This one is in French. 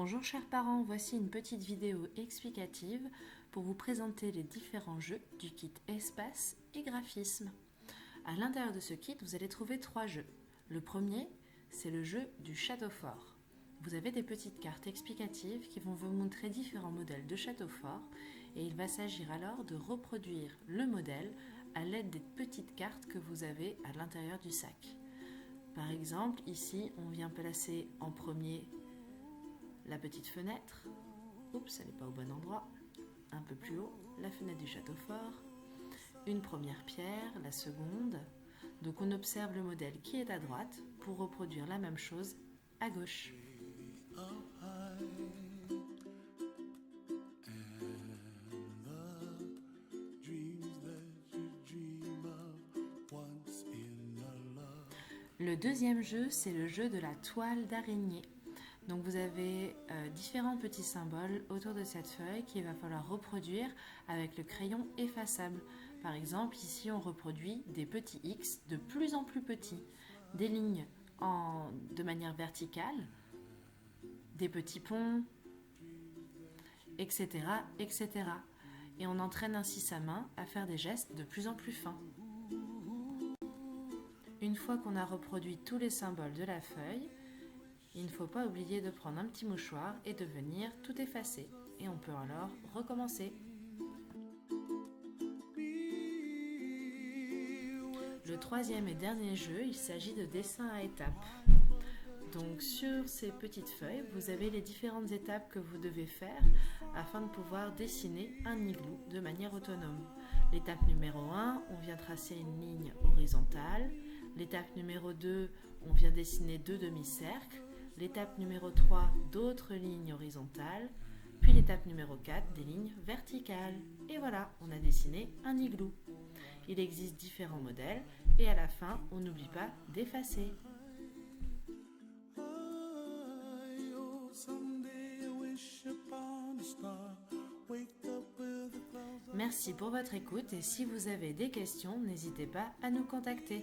Bonjour chers parents, voici une petite vidéo explicative pour vous présenter les différents jeux du kit Espace et Graphisme. À l'intérieur de ce kit, vous allez trouver 3 jeux. Le premier, c'est le jeu du château fort. Vous avez des petites cartes explicatives qui vont vous montrer différents modèles de château fort et il va s'agir alors de reproduire le modèle à l'aide des petites cartes que vous avez à l'intérieur du sac. Par exemple, ici, on vient placer en premier la petite fenêtre. Oups, elle n'est pas au bon endroit. Un peu plus haut, la fenêtre du château fort. Une première pierre, la seconde. Donc on observe le modèle qui est à droite pour reproduire la même chose à gauche. Le deuxième jeu, c'est le jeu de la toile d'araignée. Donc vous avez différents petits symboles autour de cette feuille qu'il va falloir reproduire avec le crayon effaçable. Par exemple, ici on reproduit des petits X de plus en plus petits, des lignes de manière verticale, des petits ponts, etc., etc. Et on entraîne ainsi sa main à faire des gestes de plus en plus fins. Une fois qu'on a reproduit tous les symboles de la feuille, il ne faut pas oublier de prendre un petit mouchoir et de venir tout effacer. Et on peut alors recommencer. Le troisième et dernier jeu, il s'agit de dessin à étapes. Donc sur ces petites feuilles, vous avez les différentes étapes que vous devez faire afin de pouvoir dessiner un igloo de manière autonome. L'étape numéro 1, on vient tracer une ligne horizontale. L'étape numéro 2, on vient dessiner 2 demi-cercles. L'étape numéro 3, d'autres lignes horizontales. Puis l'étape numéro 4, des lignes verticales. Et voilà, on a dessiné un igloo. Il existe différents modèles et à la fin, on n'oublie pas d'effacer. Merci pour votre écoute et si vous avez des questions, n'hésitez pas à nous contacter.